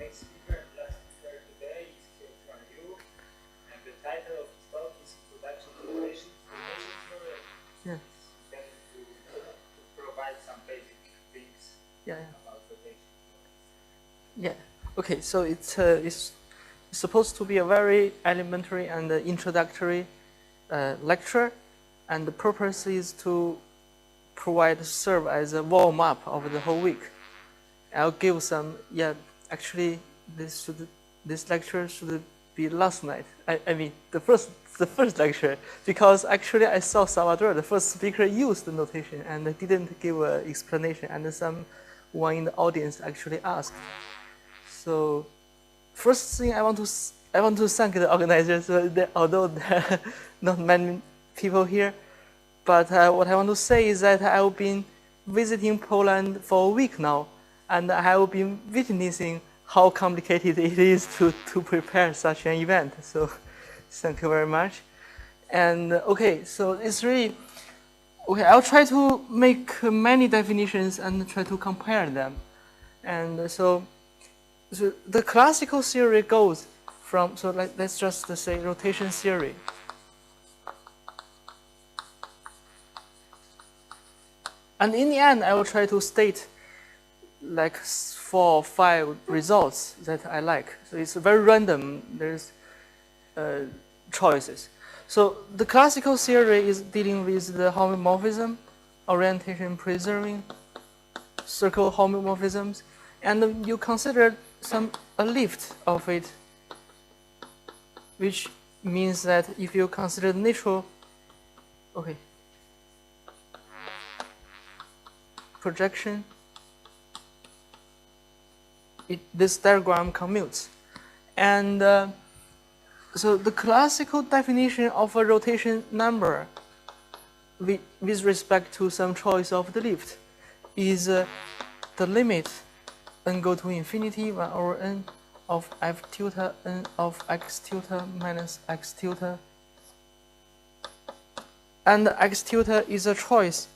next speaker and last speaker today is Xiaochuan Liu, and the title of his talk is Introduction to Rotation Theory. Yeah. It's intended to provide some basic things about rotation. Yeah. Okay. So it's supposed to be a very elementary and introductory lecture, and the purpose is to serve as a warm up of the whole week. I'll give some. Yeah. Actually, this lecture should be last night. I mean the first lecture, because actually I saw Salvador, the first speaker, used the notation and didn't give an explanation, and someone in the audience actually asked. So first thing I want to thank the organizers, although there are not many people here, but what I want to say is that I've been visiting Poland for a week now, and I have been witnessing how complicated it is to prepare such an event. So thank you very much. And okay, so it's really okay. I'll try to make many definitions and try to compare them. And so the classical theory goes from, so let's just say rotation theory. And in the end, I will try to state like 4 or 5 results that I like. So it's very random. There's choices. So the classical theory is dealing with the homomorphism, orientation preserving, circle homomorphisms, and you consider a lift of it, which means that if you consider the natural, okay, projection, this diagram commutes. And so the classical definition of a rotation number with respect to some choice of the lift is the limit n go to infinity 1 over n of f tilde n of x tilde minus x tilde. And x tilde is a choice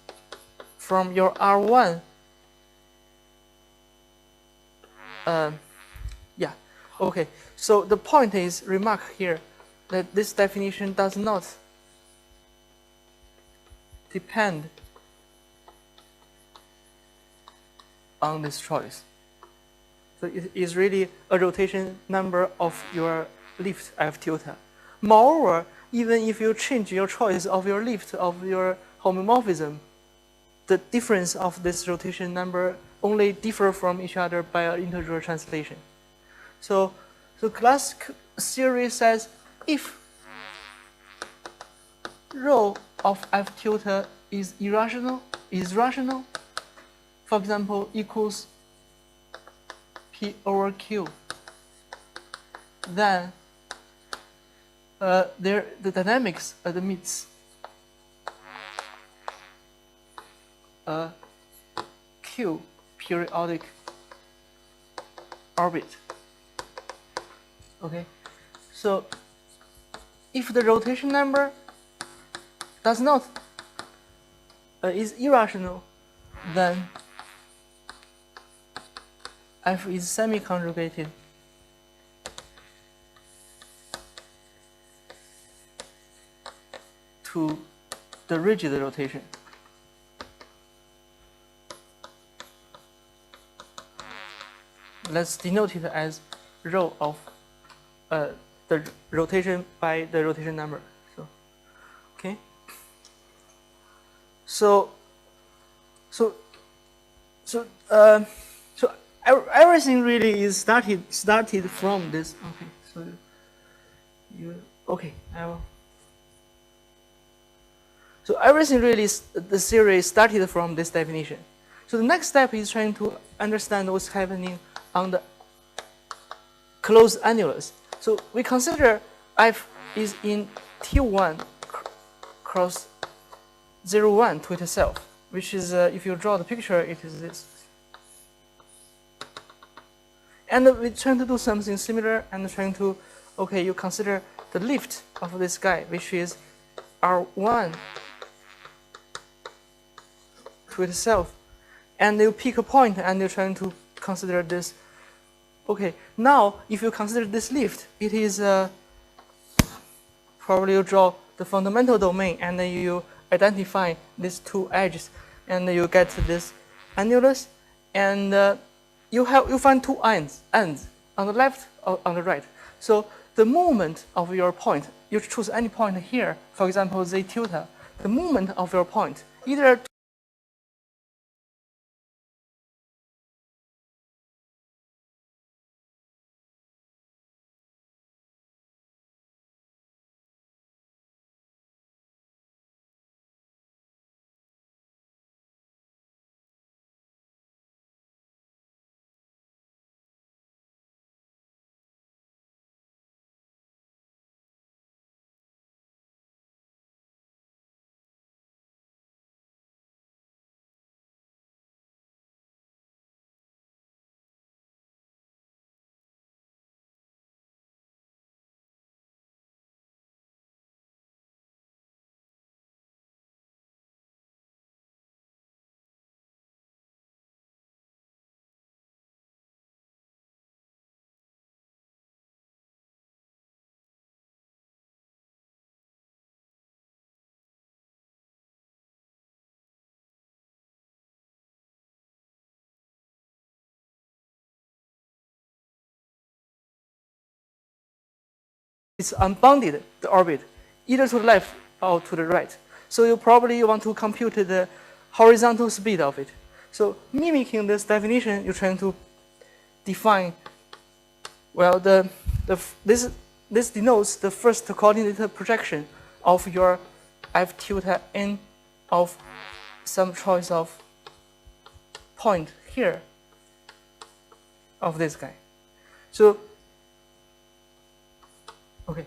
from your R1. Yeah, okay. So the point is, remark here, that this definition does not depend on this choice. So it is really a rotation number of your lift f tilde. Moreover, even if you change your choice of your lift of your homomorphism, the difference of this rotation number only differ from each other by an integral translation. So classic theory says if rho of f tilde is rational, for example, equals p over q, then the dynamics admits a q periodic orbit. Okay, so if the rotation number does not is irrational, then f is semi-conjugated to the rigid rotation. Let's denote it as rho of the rotation by the rotation number. So, okay. So everything really is started from this. Okay. So okay. So everything really the theory started from this definition. So the next step is trying to understand what's happening on the closed annulus. So we consider f is in T1 cross 0, 1 to itself, which is, if you draw the picture, it is this. And we're trying to do something similar and trying to, okay, you consider the lift of this guy, which is R1 to itself. And you pick a point and you're trying to consider this Okay, now if you consider this lift, it is probably you draw the fundamental domain and then you identify these two edges and you get this annulus and you find two ends on the left or on the right. So the moment of your point, you choose any point here, for example z tilde, the moment of your point either it's unbounded, the orbit, either to the left or to the right. So you probably want to compute the horizontal speed of it. So mimicking this definition, you're trying to define, well, this denotes the first coordinate projection of your f tilde n of some choice of point here of this guy. So okay,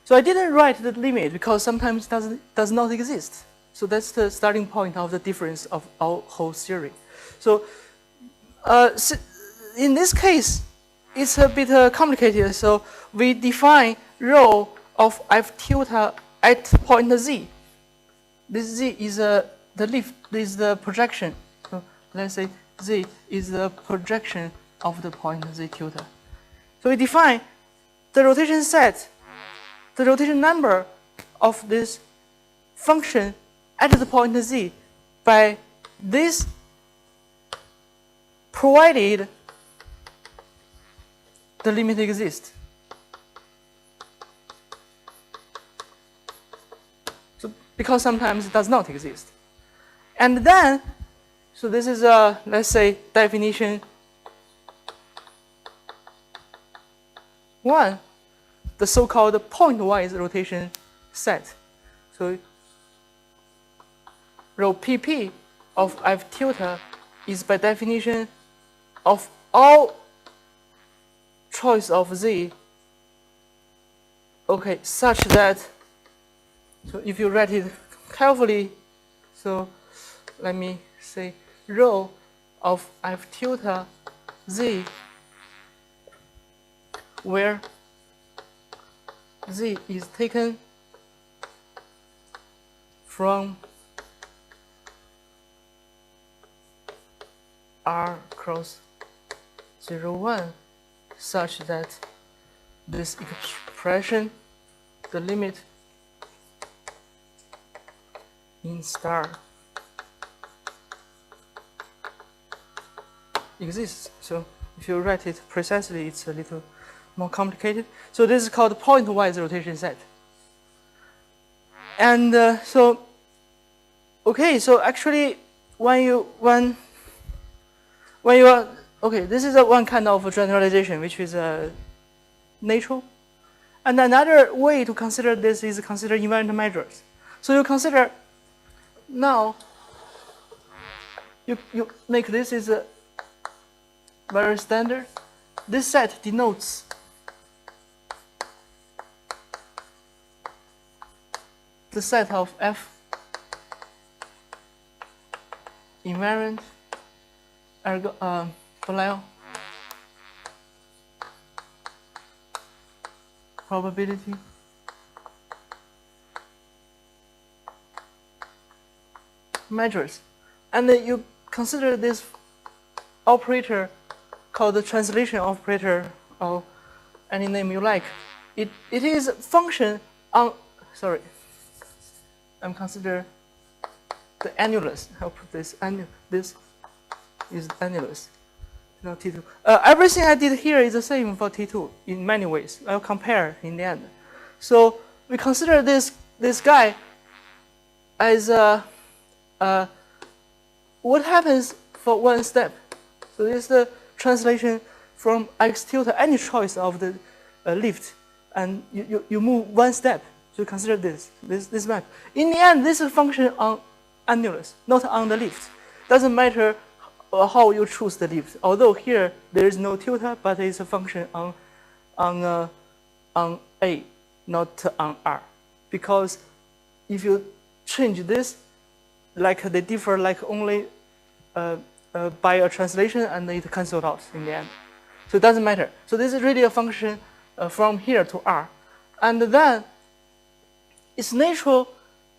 so I didn't write the limit because sometimes it does not exist. So that's the starting point of the difference of our whole theory. So in this case, it's a bit complicated. So we define rho of f tilde at point z. This z is the lift, this is the projection. So let's say z is the projection of the point z tilde. So we define the rotation set, the rotation number of this function at the point z by this, provided the limit exists. So because sometimes it does not exist. And then, so this is let's say definition 1, the so-called pointwise rotation set. So rho pp of f tilde is by definition of all choice of z, okay, such that, so if you write it carefully, so let me say rho of f tilde z, where z is taken from r cross 0, 1, such that this expression, the limit in star exists. So if you write it precisely, it's a little more complicated. So this is called pointwise rotation set. And so, okay, so actually when you are, okay, this is one kind of generalization, which is natural. And another way to consider this is consider invariant measures. So you consider now, you make this is a very standard. This set denotes the set of f invariant Bedlewo probability measures, and then you consider this operator called the translation operator, or any name you like. It is a function on, sorry, I'm consider the annulus. I'll put this, this is annulus, not T2. Everything I did here is the same for T2 in many ways. I'll compare in the end. So we consider this guy as what happens for one step. So this is the translation from x tilde, any choice of the lift, and you move one step. So consider this map. In the end, this is a function on annulus, not on the lift. Doesn't matter how you choose the lift. Although here there is no tilde, but it's a function on A, not on R. Because if you change this, like they differ like only by a translation, and it cancels out in the end. So it doesn't matter. So this is really a function from here to R. And then it's natural.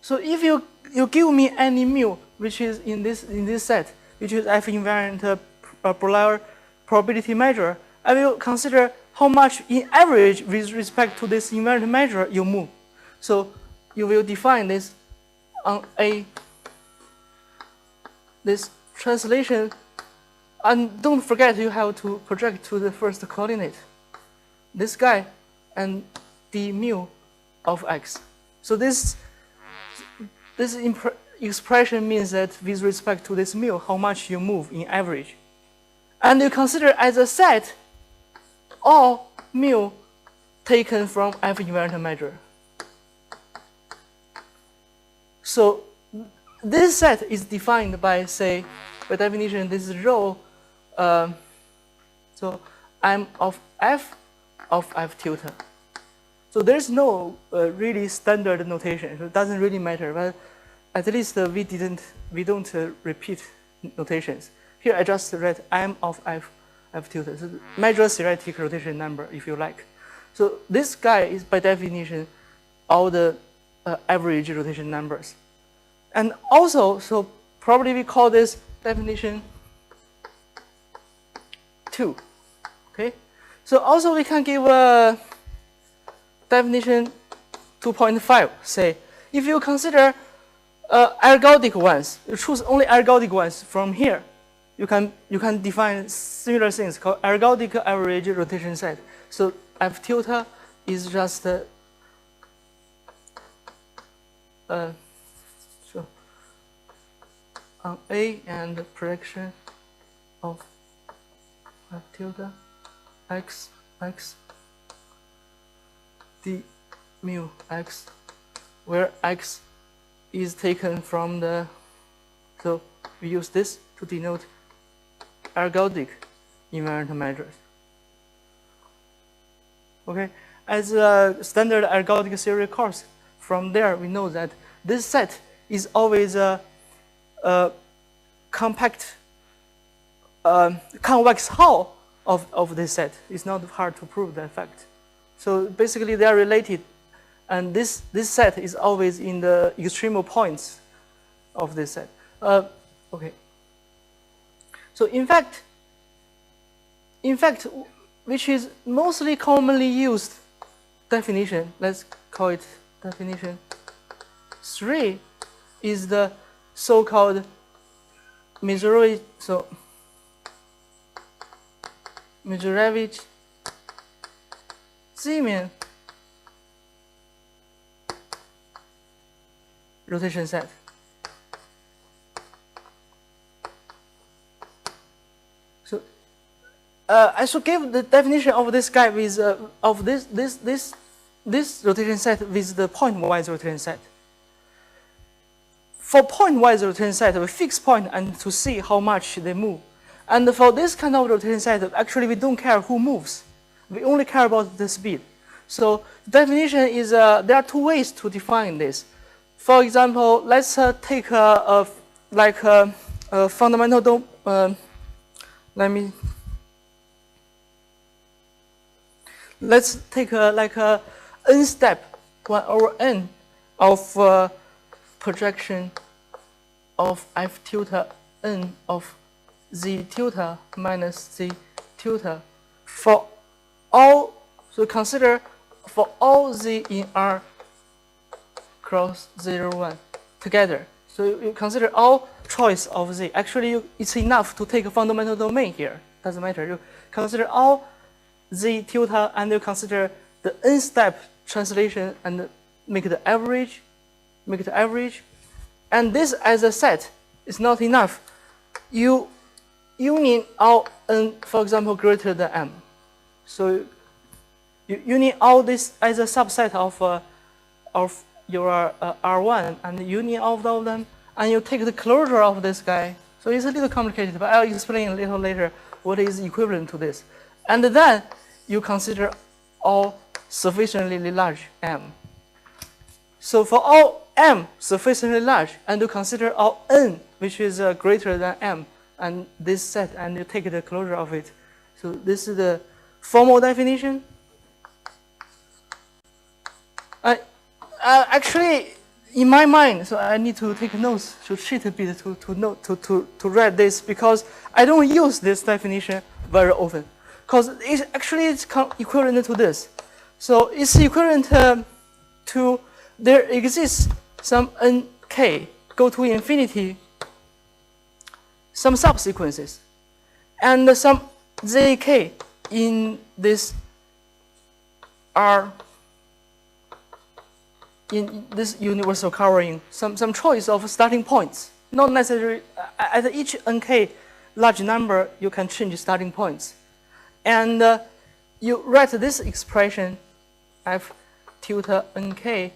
So if you give me any mu, which is in this set, which is F invariant Breuer probability measure, I will consider how much in average with respect to this invariant measure you move. So you will define this on this translation, and don't forget you have to project to the first coordinate this guy and the mu of x. So this expression means that with respect to this mu, how much you move in average. And you consider as a set all mu taken from F invariant measure. So this set is defined by, say, by definition, this is rho. So M of F tilde. So there's no really standard notation. So it doesn't really matter. But at least we don't repeat notations. Here I just write M of F tilde. So measure theoretic rotation number, if you like. So this guy is by definition all the average rotation numbers. And also, so probably we call this definition 2. Okay. So also we can give a definition 2.5. Say if you consider ergodic ones, you choose only ergodic ones from here. You can define similar things called ergodic average rotation set. So F tilde is just so on A and projection of F tilde x d mu x, where x is taken from the, so we use this to denote ergodic invariant measures. Okay, as a standard ergodic theory course, from there we know that this set is always a compact convex hull of this set. It's not hard to prove that fact. So basically they are related, and this set is always in the extremal points of this set. Okay. So in fact, which is mostly commonly used definition, let's call it definition 3, is the so-called Mizurevich-Zeeman rotation set. So I should give the definition of this guy with of this rotation set with the point-wise rotation set. For point-wise rotation set, we fix point and to see how much they move. And for this kind of rotation set, actually we don't care who moves. We only care about the speed. So the definition is there are two ways to define this. For example, let's take a fundamental let's take a n step 1 over n of projection of F tilde n of z tilde minus z tilde for all, so consider for all z in R cross 0, 1 together. So you consider all choice of z. Actually, it's enough to take a fundamental domain here. Doesn't matter. You consider all z tilde and you consider the n-step translation and make the average. And this as a set is not enough. You need all n, for example, greater than m. So you need all this as a subset of your R1, and you need all of them, and you take the closure of this guy. So it's a little complicated, but I'll explain a little later what is equivalent to this. And then you consider all sufficiently large m. So for all m sufficiently large, and you consider all n which is greater than m, and this set, and you take the closure of it. So this is the formal definition. Actually, in my mind, so I need to take notes to cheat a bit to read this, because I don't use this definition very often. Because it's equivalent to this. So it's equivalent to there exists some nk go to infinity, some subsequences, and some zk in this R, in this universal covering, some choice of starting points. Not necessarily at each nk large number you can change starting points. And you write this expression f tilde nk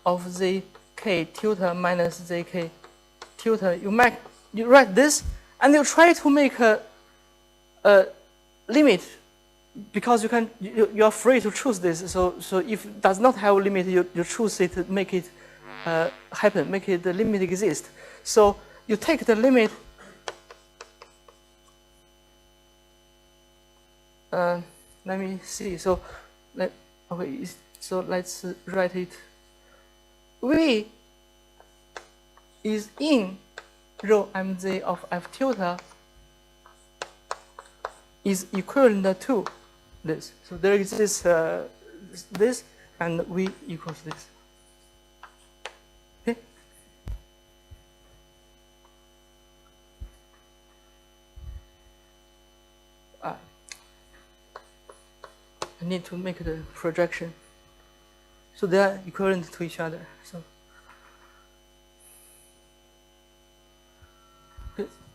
of zk tilde minus zk tilde. You write this, and you try to make a limit, because you are free to choose this. So if it does not have a limit, you choose it, make it happen, make it the limit exist. So you take the limit. Let me see. So let's write it. V is in rho mz of f tilde is equivalent to this. So there exists this, and V equals this. Okay. I need to make the projection. So they are equivalent to each other.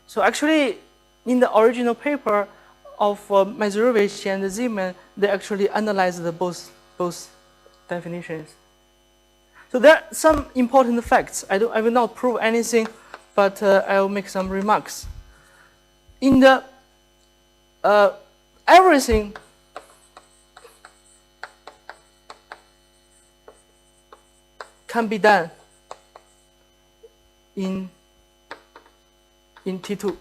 So actually, in the original paper of Mazurovich and Zeman, they actually analyzed both definitions. So there are some important facts. I will not prove anything, but I will make some remarks. In the everything can be done in T2.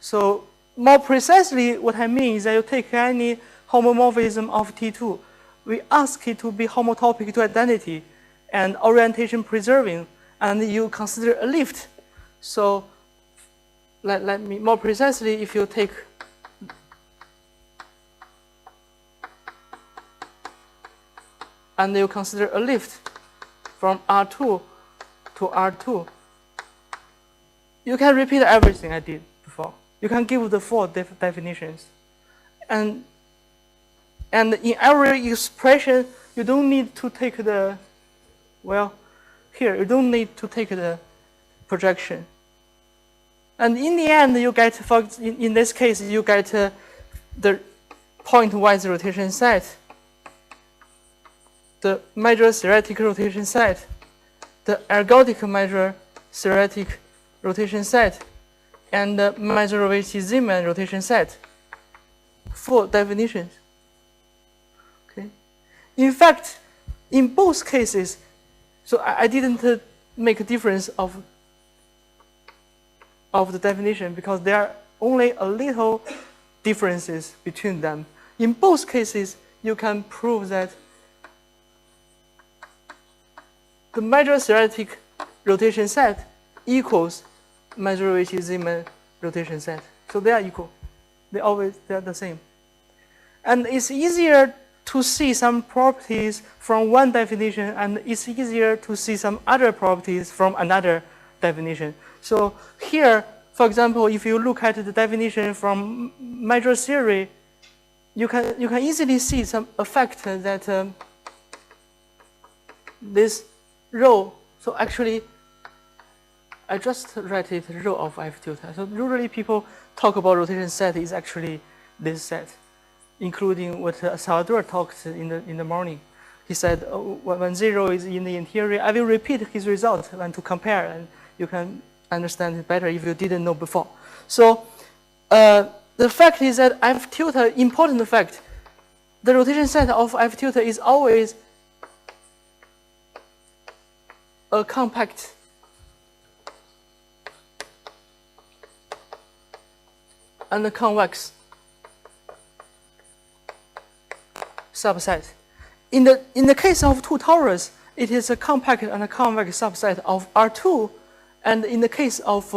So more precisely, what I mean is that you take any homomorphism of T2, we ask it to be homotopic to identity and orientation preserving, and you consider a lift. So let me more precisely, if you take and you consider a lift from R2 to R2, you can repeat everything I did before. You can give the four definitions. And in every expression, you don't need to take the, well, here, you don't need to take the projection. And in the end, you get, in this case, you get the pointwise rotation set, the major theoretic rotation set, the ergodic major theoretic rotation set, and the Mazurovich-Zeman rotation set. 4 definitions. Okay. In fact, in both cases, so I didn't make a difference of the definition, because there are only a little differences between them. In both cases, you can prove that the major theoretic rotation set equals Mazurovich-Zeman rotation set. So they are equal. they're the same. And it's easier to see some properties from one definition, and it's easier to see some other properties from another definition. So here, for example, if you look at the definition from measure theory, you can easily see a fact that this rho. So actually, I just write it rho of F tilde. So usually people talk about rotation set is actually this set, including what Salvador talked in the morning. He said when 0 is in the interior, I will repeat his result and to compare, and you can understand it better if you didn't know before. So the fact is that F tilde, important fact, the rotation set of F tilde is always a compact and a convex subset. In the case of two torus, it is a compact and a convex subset of R2, and in the case of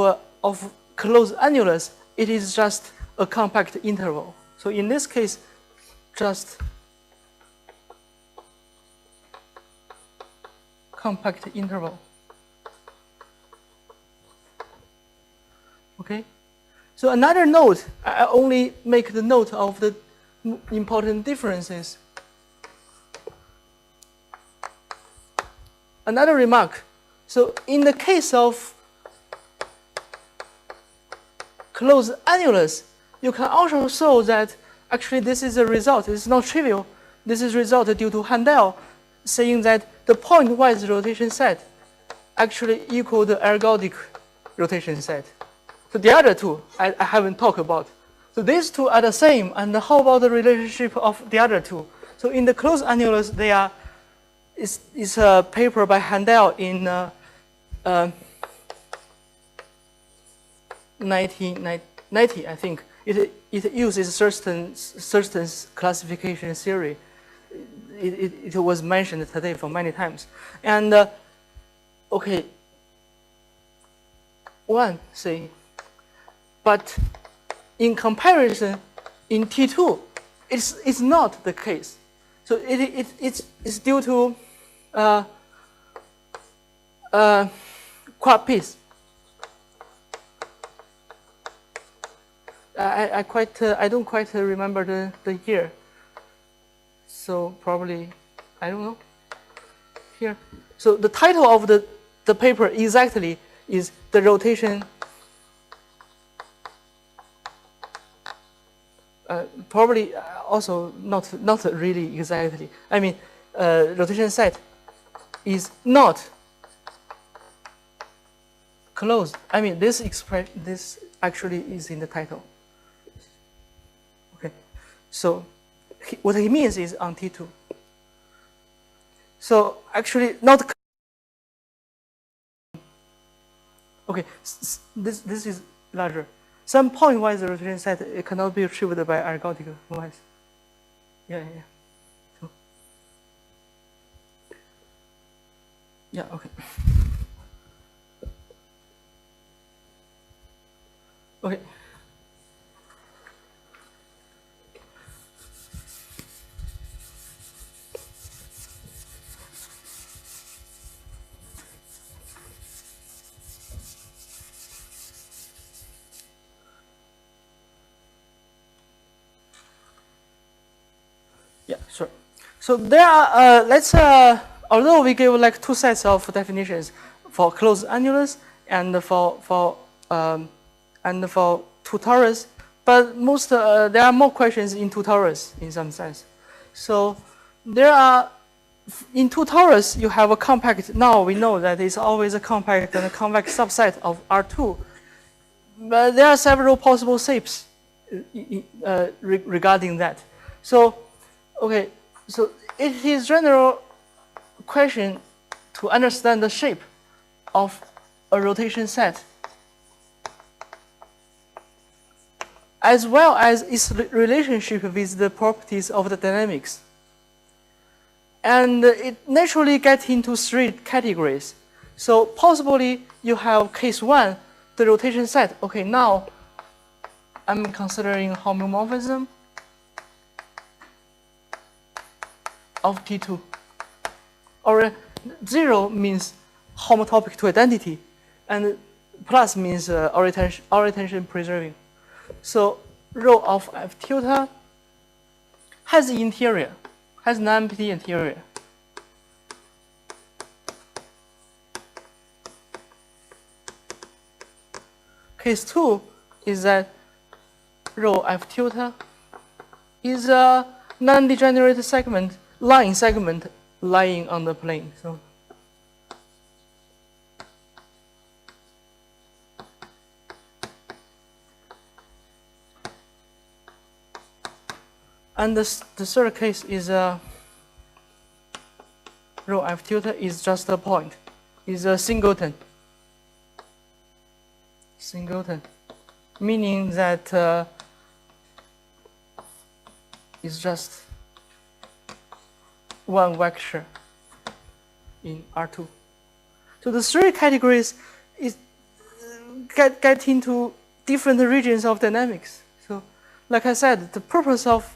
closed annulus, it is just a compact interval. So in this case, just compact interval. Okay. So another note, I only make the note of the important differences. Another remark. So in the case of closed annulus, you can also show that actually this is a result. It's not trivial. This is a result due to Handel saying that the point-wise rotation set actually equal the ergodic rotation set. So the other two I haven't talked about. So these two are the same, and how about the relationship of the other two? So in the closed annulus, it's a paper by Handel in 1990, I think. It uses certain classification theory. It was mentioned today for many times. And okay, one thing, but in comparison, in T2, it's not the case. So it's due to quad piece. I don't quite remember the year. So probably, I don't know, here. So the title of the paper exactly is the rotation, probably also not really exactly. I mean, rotation set is not closed. I mean, this actually is in the title. Okay, so what he means is on T2. So actually not. Okay, this is larger. Some point-wise rotation set it cannot be achieved by ergodic wise. Yeah. So, yeah. Okay. Okay. Yeah, sure. So there are, although we give like two sets of definitions for closed annulus and for two torus, but there are more questions in two torus in some sense. So there are, in two torus, you have a compact, now we know that it's always a compact and a convex subset of R2. But there are several possible shapes regarding that. So, okay, so it is general question to understand the shape of a rotation set, as well as its relationship with the properties of the dynamics. And it naturally gets into three categories. So possibly you have case one, the rotation set. Okay, now I'm considering homomorphism of T2. Or 0 means homotopic to identity, and plus means orientation preserving. So rho of F tilde has the interior, has an empty interior. Case 2 is that rho F tilde is a non-degenerate segment, line segment lying on the plane. So and the third case is rho F tilde is just a point, is a singleton. Singleton, meaning that it's just one vector in R2. So the three categories is get into different regions of dynamics. So like I said, the purpose of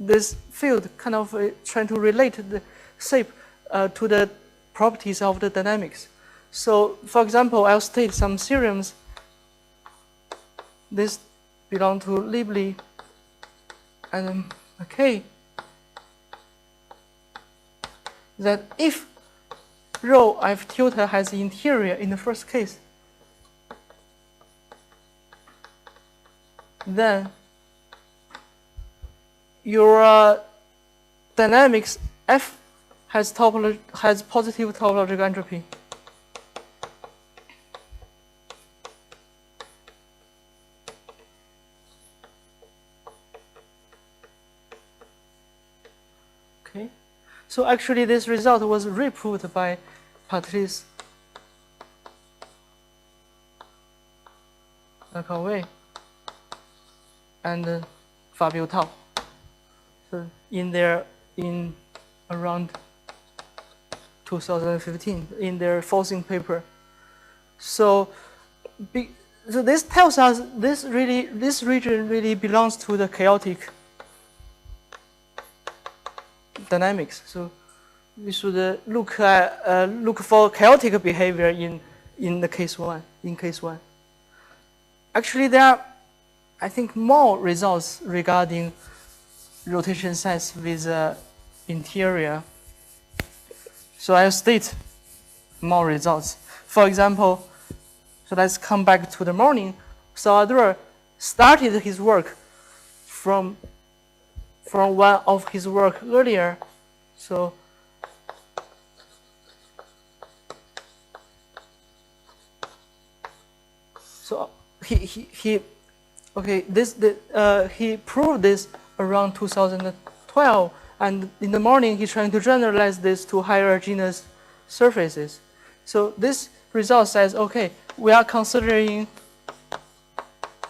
this field kind of trying to relate the shape to the properties of the dynamics. So for example, I'll state some theorems. This belongs to Libli and McKay, that if rho F tilde has the interior in the first case, then your dynamics F has positive topological entropy. Okay, so actually this result was reproved by Patrice Lacauvet and Fabio Tau. So in around 2015 in their forcing paper. So this tells us this region really belongs to the chaotic dynamics. So we should look for chaotic behavior in the case one. In case one, actually there are, I think, more results regarding rotation sets with interior. So I'll state more results. For example, so let's come back to the morning. Salvador started his work from one of his work earlier. So he proved this around 2012, and in the morning he's trying to generalize this to higher genus surfaces. So this result says, okay, we are considering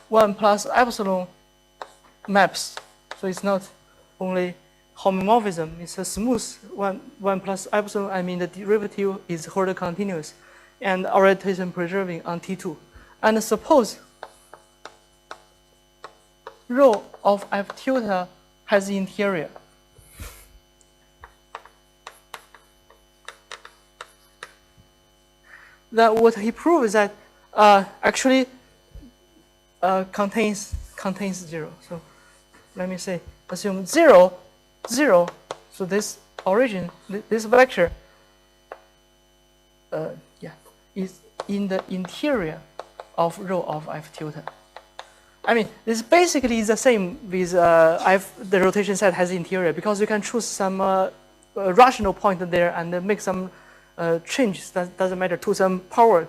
1 plus epsilon maps. So it's not only homomorphism, it's a smooth 1 plus epsilon. I mean the derivative is Hurd continuous and orientation preserving on T2. And suppose rho of F tilde has the interior. That what he proved is that actually contains 0. So let me say, assume 0, 0. So this origin, this vector, is in the interior of rho of F tilde. I mean, this basically is the same with the rotation set has interior, because you can choose some rational point there and make some changes, that doesn't matter, to some power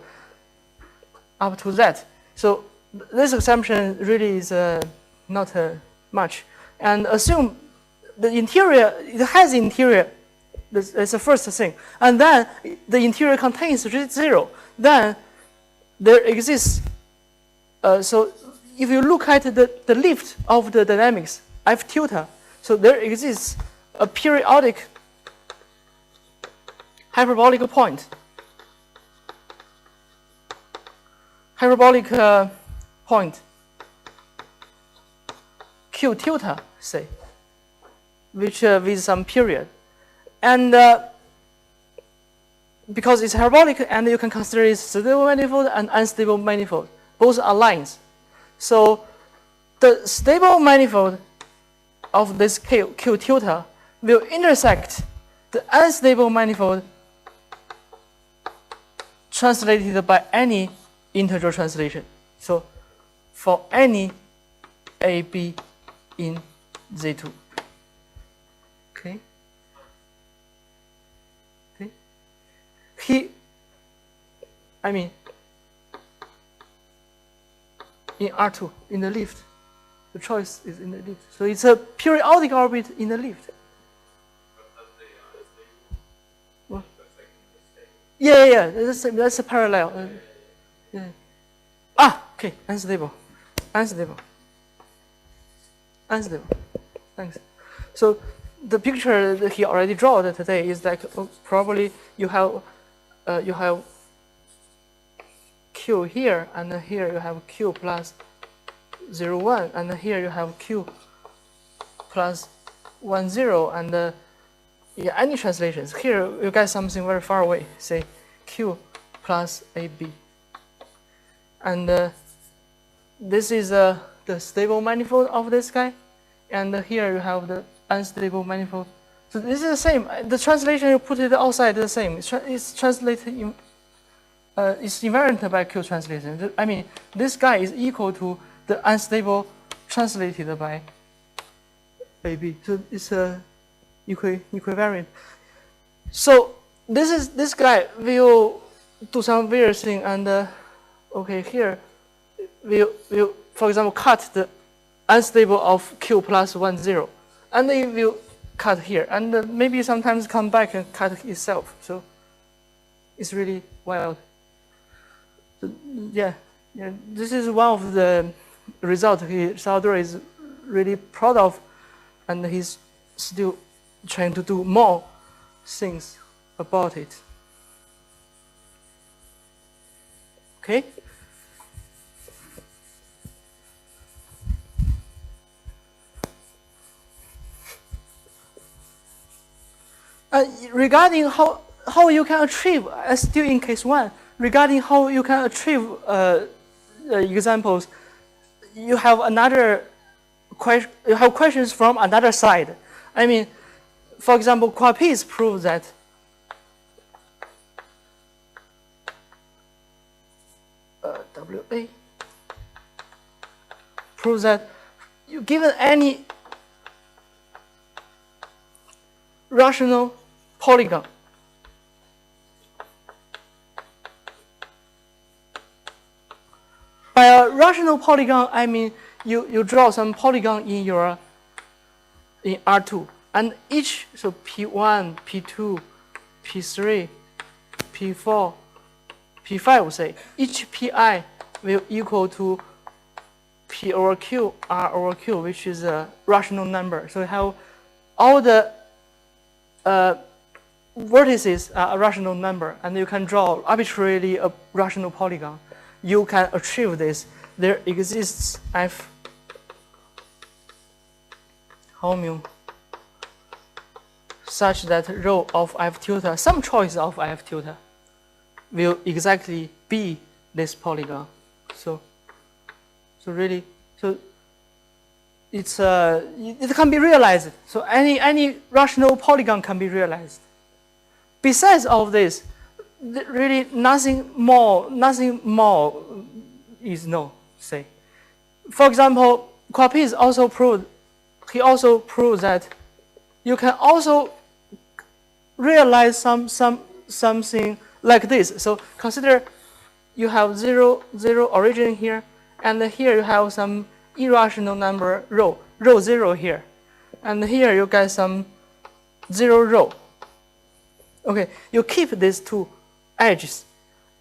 up to that. So this assumption really is not much. And assume the interior, it has interior, that's the first thing. And then the interior contains 0. Then there exists, so if you look at the lift of the dynamics, F tilde, so there exists a periodic hyperbolic point. Hyperbolic point Q tilde, say, which with some period. And because it's hyperbolic, and you can consider it stable manifold and unstable manifold. Both are lines. So the stable manifold of this Q tilde will intersect the unstable manifold translated by any integral translation. So for any AB in Z2. Okay. Okay. In R2, in the lift. The choice is in the lift. So it's a periodic orbit in the lift. What? Yeah. That's a parallel. Yeah. Okay. Unstable. Thanks. So the picture that he already drawn today is like probably you have Q here, and here you have Q plus 0, 1, and here you have Q plus 1, 0, and any translations. Here you get something very far away, say Q plus AB. And this is the stable manifold of this guy, and here you have the unstable manifold. So this is the same. The translation you put it outside is the same. It's translated in. It's invariant by Q translation. This guy is equal to the unstable translated by AB. So it's equivariant. So this guy will do some weird thing, and here will for example cut the unstable of Q plus 1, 0, and it will cut here, and maybe sometimes come back and cut itself. So it's really wild. So, yeah. This is one of the results Salvador is really proud of, and he's still trying to do more things about it. Okay. Regarding how you can achieve, still in case 1, regarding how you can achieve examples, you have another question. You have questions from another side. For example, Quapis proves that WA proves that you given any rational polygon, by a rational polygon, you draw some polygon in R2, and each, so P1, P2, P3, P4, P5, say, each Pi will equal to P over Q, R over Q, which is a rational number. So you have all the vertices are a rational number, and you can draw arbitrarily a rational polygon. You can achieve this. There exists F homun such that rho of F tilde, some choice of F tilde, will exactly be this polygon. So it's it can be realized. So any rational polygon can be realized. Besides all this, really nothing more is known. Say, for example, Quapis also proved that you can also realize something like this. So consider you have 0, 0 origin here, and here you have some irrational number rho 0 here, and here you get some 0 rho. Okay, you keep these two edges,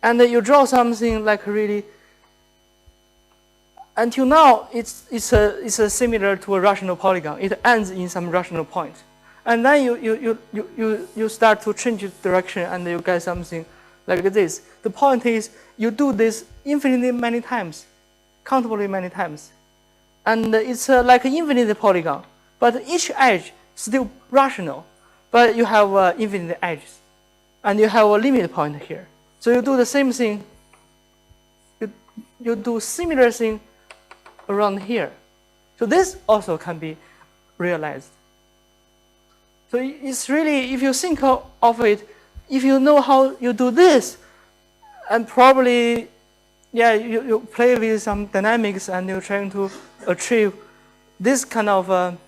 and you draw something like really. Until now, it's similar to a rational polygon. It ends in some rational point, and then you start to change direction, and you get something like this. The point is, you do this infinitely many times, countably many times, and it's like an infinite polygon, but each edge still rational, but you have infinite edges, and you have a limit point here. So you do the same thing. You do similar thing around here. So this also can be realized. So it's really, if you think of it, if you know how you do this, and probably, yeah, you play with some dynamics and you're trying to achieve this kind of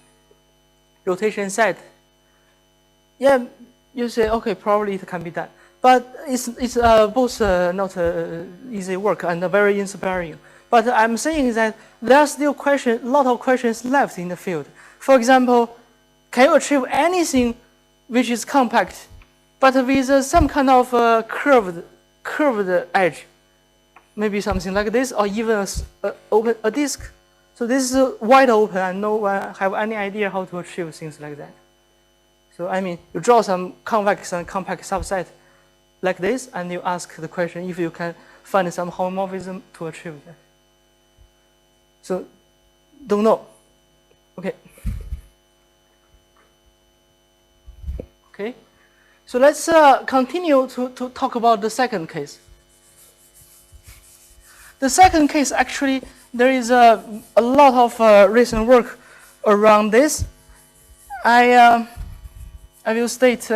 rotation set. Yeah, you say, okay, probably it can be done. But it's both not easy work and very inspiring. But I'm saying that there are still a lot of questions left in the field. For example, can you achieve anything which is compact, but with some kind of curved edge? Maybe something like this, or even a disk. So this is wide open, and no one have any idea how to achieve things like that. So I mean, you draw some convex and compact subset like this, and you ask the question if you can find some homomorphism to achieve that. So, don't know. Okay. Okay. So let's continue to talk about the second case. The second case, actually, there is a lot of recent work around this. I will state.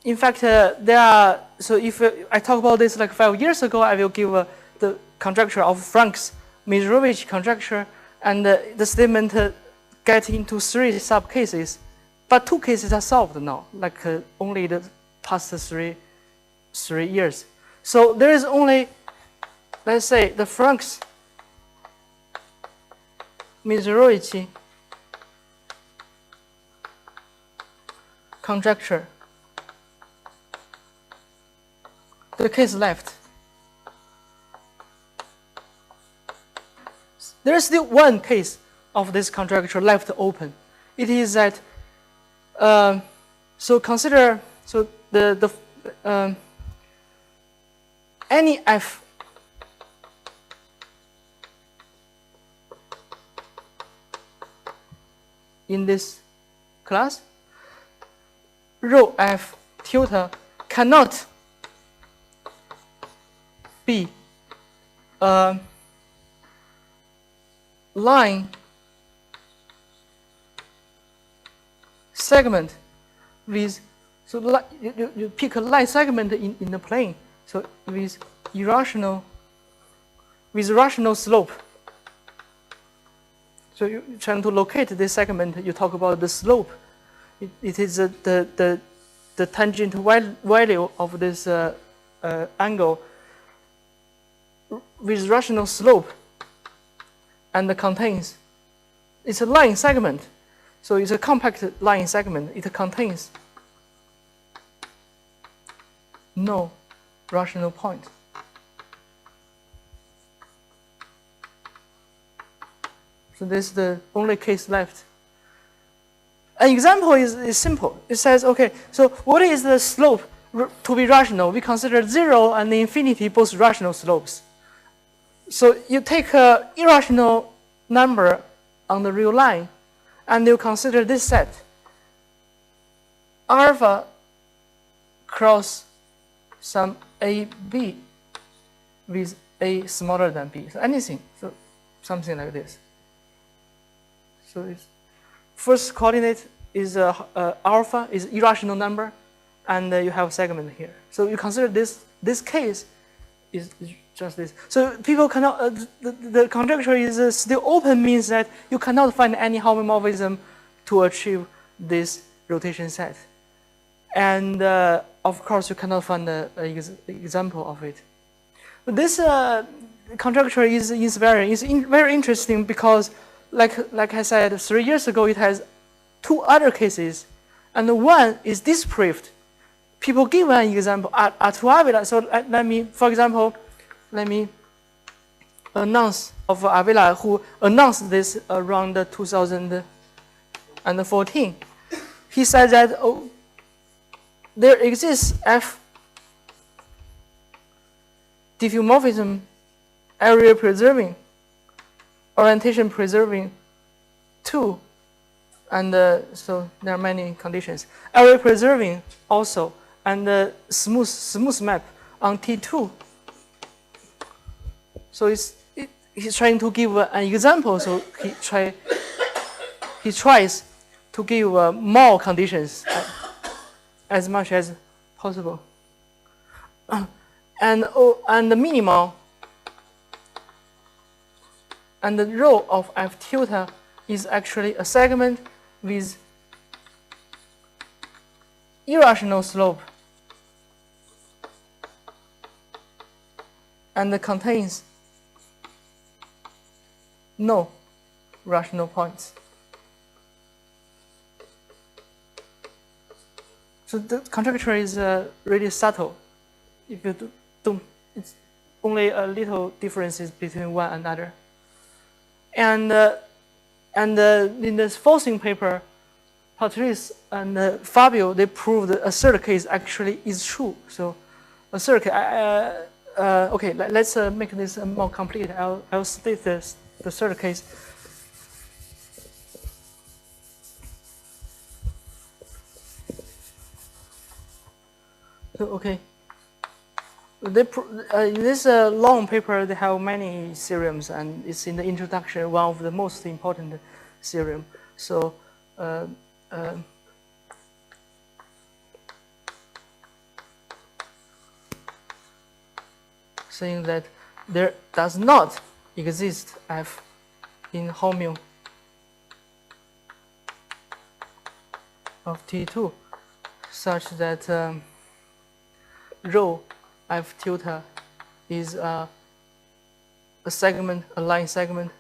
In fact, there are, so if I talk about this like 5 years ago, I will give the conjecture of Frank's Mizrovich conjecture, and the statement get into 3 sub-cases, but 2 cases are solved now, like only the past three years. So there is only, let's say, the Frank's Mizrovich conjecture. The case left. There is still one case of this conjecture left open. It is that so consider the any f in this class, rho f tilde cannot be a line segment with, so you pick a line segment in the plane, so with rational slope. So you're trying to locate this segment, you talk about the slope. It is the tangent value of this angle with rational slope, and contains, it's a line segment, so it's a compact line segment. It contains no rational point. So this is the only case left. An example is simple. It says, okay, so what is the slope to be rational? We consider 0 and infinity both rational slopes. So you take an irrational number on the real line, and you consider this set, alpha cross some AB with A smaller than B. So anything, so something like this. So it's first coordinate is alpha, is irrational number, and you have a segment here. So you consider this case is just this. So people cannot, the conjecture is still open, means that you cannot find any homomorphism to achieve this rotation set. And of course, you cannot find an example of it. But this conjecture is very interesting because, like I said, 3 years ago, it has 2 other cases, and one is disproved. People give an example, Avila. So for example, let me announce of Avila, who announced this around 2014. He said that there exists f diffeomorphism, area preserving, orientation preserving 2, and so there are many conditions. Area preserving also, and smooth map on T2. So he's trying to give an example. So he tries to give more conditions as much as possible. And the minimal and the rho of F tilde is actually a segment with irrational slope and contains no rational points. So the conjecture is really subtle. If you don't, it's only a little differences between one and another. And in this forcing paper, Patrice and Fabio, they proved a third case actually is true. So a third case, okay, let's make this more complete. I'll state the third case. So, okay. In this long paper, they have many theorems, and it's in the introduction, one of the most important theorem. So, saying that there does not exist F in homeo of T2 such that rho F tilde is a segment, a line segment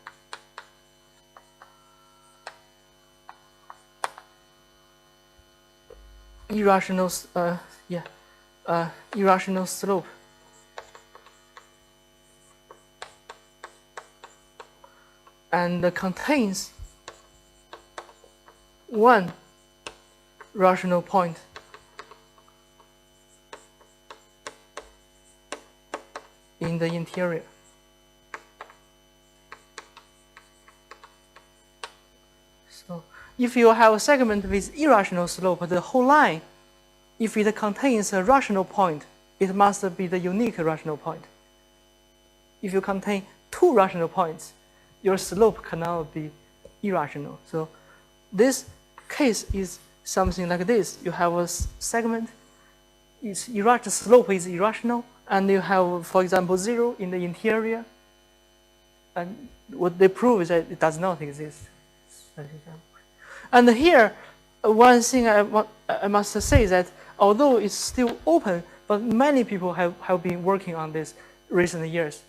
irrational slope and contains one rational point in the interior. So if you have a segment with irrational slope, the whole line, if it contains a rational point, it must be the unique rational point. If you contain two rational points, your slope cannot be irrational. So this case is something like this. You have a segment, its slope is irrational, and you have, for example, 0 in the interior. And what they prove is that it does not exist. And here, one thing I must say is that although it's still open, but many people have been working on this recent years.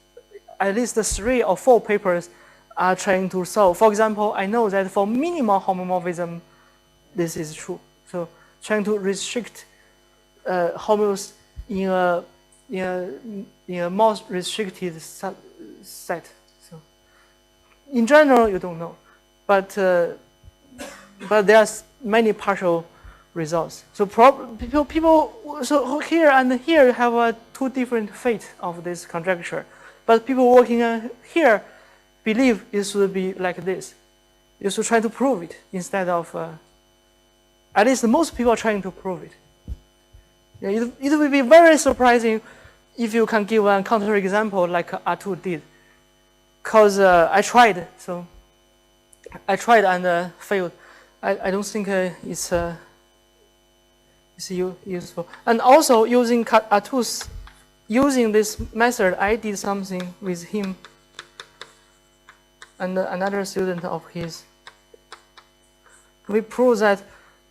At least 3 or 4 papers are trying to solve. For example, I know that for minimal homomorphism, this is true. So trying to restrict homeos in a more restricted set. So in general, you don't know, but there are many partial results. So so here and here you have two different fate of this conjecture. But people working here believe it should be like this. You should try to prove it instead of, at least most people are trying to prove it. Yeah, it will be very surprising if you can give a counterexample like R2 did. Because I tried and failed. I don't think it's useful. And also using R2's, using this method, I did something with him and another student of his. We proved that.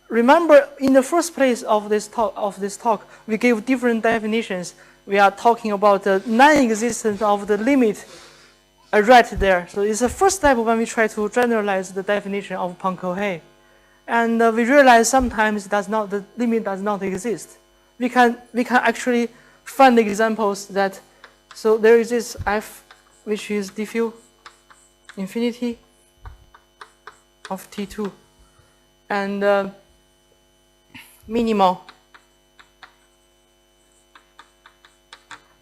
Remember, in the first place of this talk, we gave different definitions. We are talking about the non-existence of the limit right there. So it's the first step when we try to generalize the definition of Poincare. And we realize sometimes the limit does not exist. We can actually find examples that, so there is this F which is diffuse infinity of T2 and minimal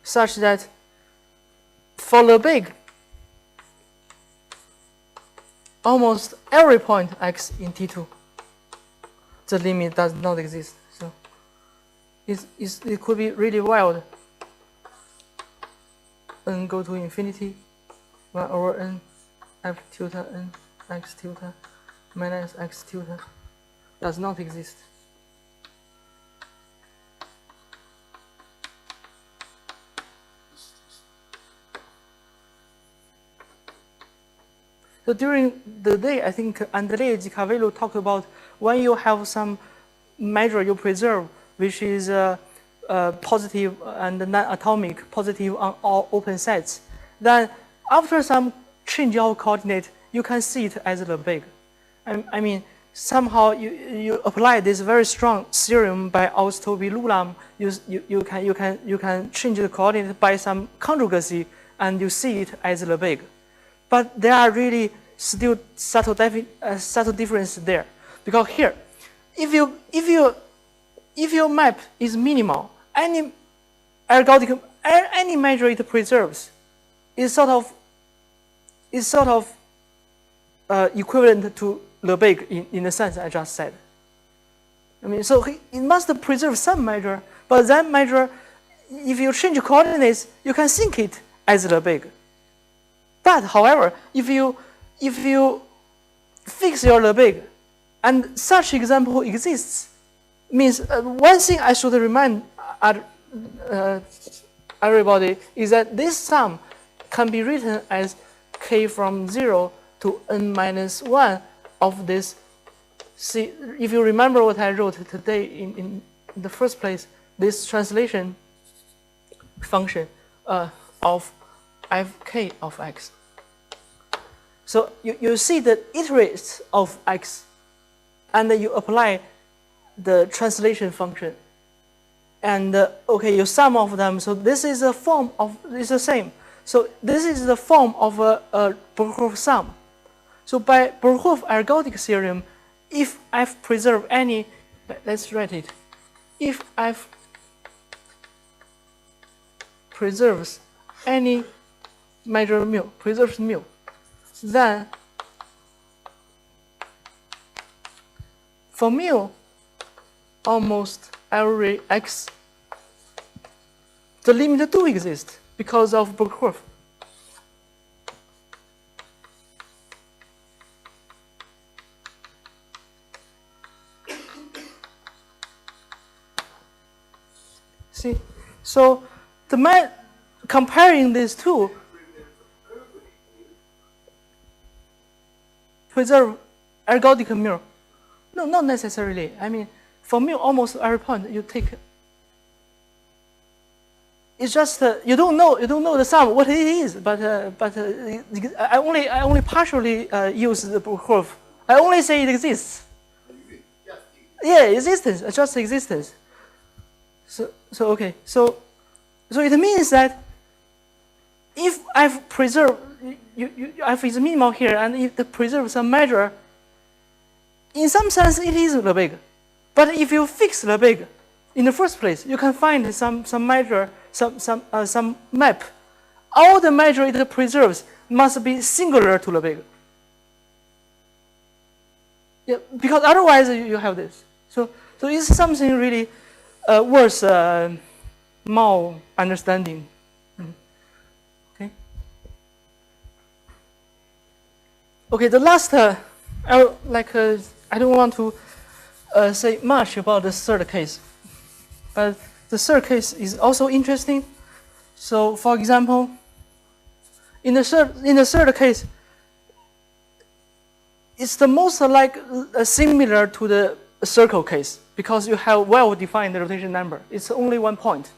such that for the big, almost every point x in T2, the limit does not exist. So it could be really wild. N go to infinity, 1 over n f tilde n x tilde minus x tilde does not exist. So during the day, I think Andrea Gicavello talked about when you have some measure you preserve, which is positive and non-atomic, positive on all open sets, then after some change of coordinate, you can see it as the big. I mean, somehow you apply this very strong theorem by Ostoby-Lulam. You can change the coordinate by some conjugacy, and you see it as the big. But there are really still subtle difference there, because here, if your map is minimal, any ergodic any measure it preserves is sort of equivalent to the big in the sense I just said. I mean, so it must preserve some measure, but that measure, if you change coordinates, you can think it as the big. But however, if you fix your the big, and such example exists, means one thing I should remind everybody is that this sum can be written as k from 0 to n minus 1 of this. See, if you remember what I wrote today in the first place, this translation function of fk of x. So you see the iterates of x, and you apply the translation function. And okay, you sum of them. So this is a form of, it's the same. So this is the form of a Birkhoff sum. So by Birkhoff ergodic theorem, if f preserve any, let's write it. If f preserves any measure mu, preserves mu, then for mu, almost every x, the limit do exist because of Birkhoff. See, so comparing these two, preserve ergodic mu. No, not necessarily. I mean, for mu, almost every point you take. It's just you don't know the sum what it is, but I only partially use the Birkhoff. I only say it exists. Yeah, existence, just existence. So okay, so it means that if I've preserved, f is minimal here, and if the preserve some measure, in some sense it is the big. But if you fix the big in the first place, you can find some measure, some map. All the measure it preserves must be singular to the big. Yeah, because otherwise you have this. So it's something really worth more understanding. Okay. Okay. The last, I don't want to say much about the third case, but the third case is also interesting. So, for example, in the third case, it's the most similar to the circle case because you have well-defined rotation number. It's only 1 point.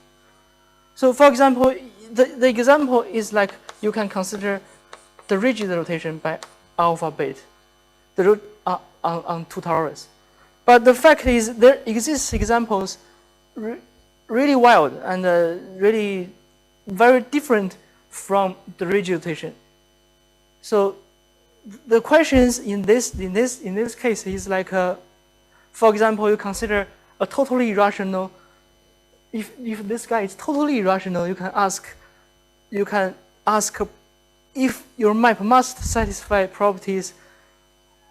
So, for example, the example is like you can consider the rigid rotation by alpha beta, the root on 2 torus. But the fact is there exists examples really wild and really very different from the rigid rotation. So the questions in this case is like, for example, you consider a totally irrational. If this guy is totally irrational, you can ask if your map must satisfy properties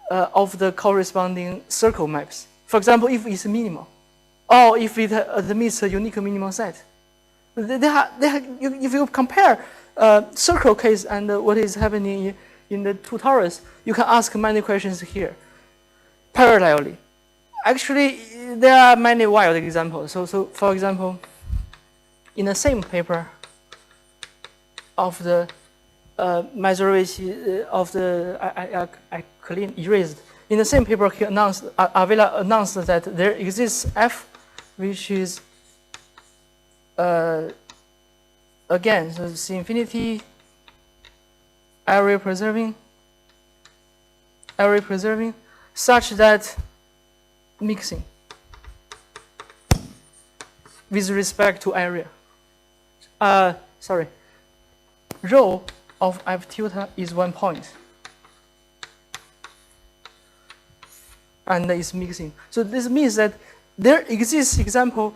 of the corresponding circle maps. For example, if it's minimal, or if it admits a unique minimal set. If you compare circle case and what is happening in the two torus, you can ask many questions here parallelly. Actually, there are many wild examples. So for example, in the same paper of the majority of the I erased. In the same paper, he announced Avila announced that there exists F, which is again, so it's infinity area preserving, such that mixing with respect to area. Rho of F tilde is 1 point. And it's mixing. So this means that there exists example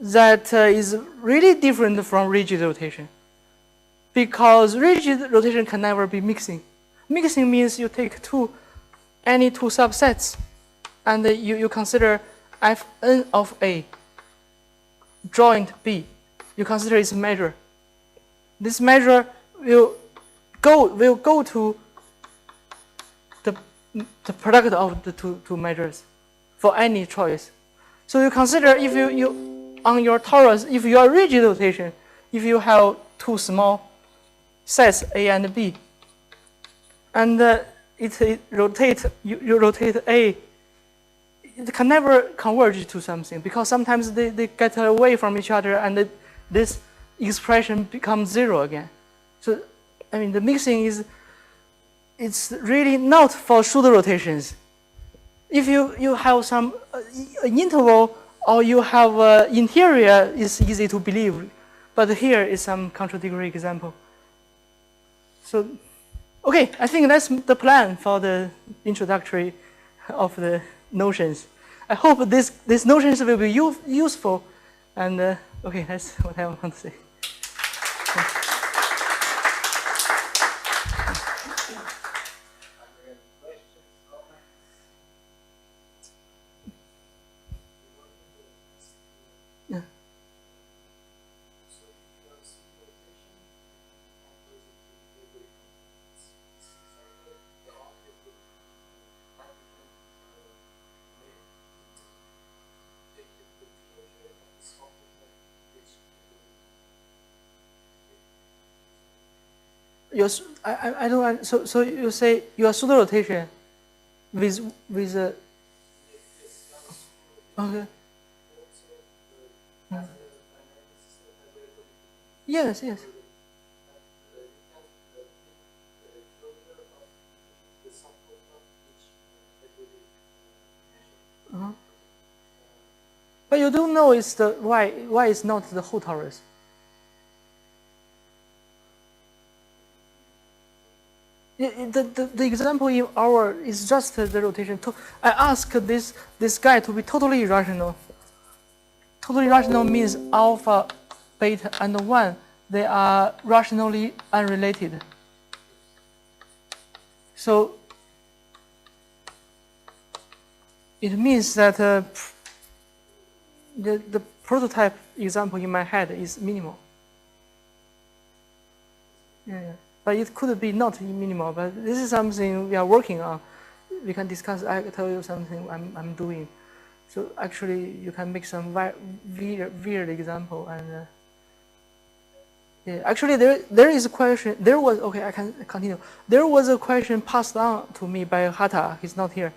that is really different from rigid rotation. Because rigid rotation can never be mixing. Mixing means you take any two subsets and you consider Fn of A joint B. You consider its measure. This measure will go to the product of the two measures for any choice. So you consider if you on your torus, if you are rigid rotation, if you have two small sets A and B, and you rotate A, it can never converge to something because sometimes they get away from each other and this expression becomes zero again. So I mean the mixing it's really not for pseudo rotations. If you have some interval or you have interior, it's easy to believe. But here is some contradictory example. So, okay, I think that's the plan for the introductory of the notions. I hope these notions will be useful. And okay, that's what I want to say. I don't. So you say your pseudo rotation with a. Okay. Yes. But you don't know it's the why it's not the whole torus. The example in our is just the rotation. I ask this guy to be totally irrational. Totally rational means alpha, beta, and 1. They are rationally unrelated. So it means that the prototype example in my head is minimal. Yeah. But it could be not minimal, but this is something we are working on. We can discuss. I tell you something I'm doing. So actually, you can make some weird example. And yeah, actually, there is a question. There was I can continue. There was a question passed on to me by Hata. He's not here.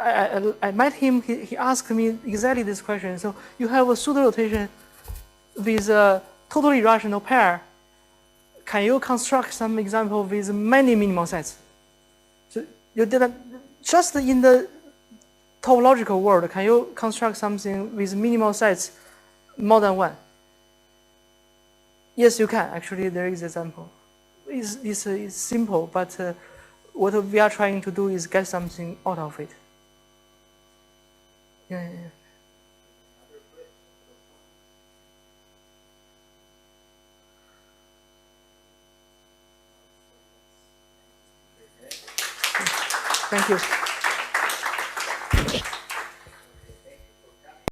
I met him. He asked me exactly this question. So you have a pseudo rotation with a totally rational pair. Can you construct some example with many minimal sets? So you did just in the topological world. Can you construct something with minimal sets more than 1? Yes, you can. Actually, there is an example. It's simple, but what we are trying to do is get something out of it. Yeah. Thank you.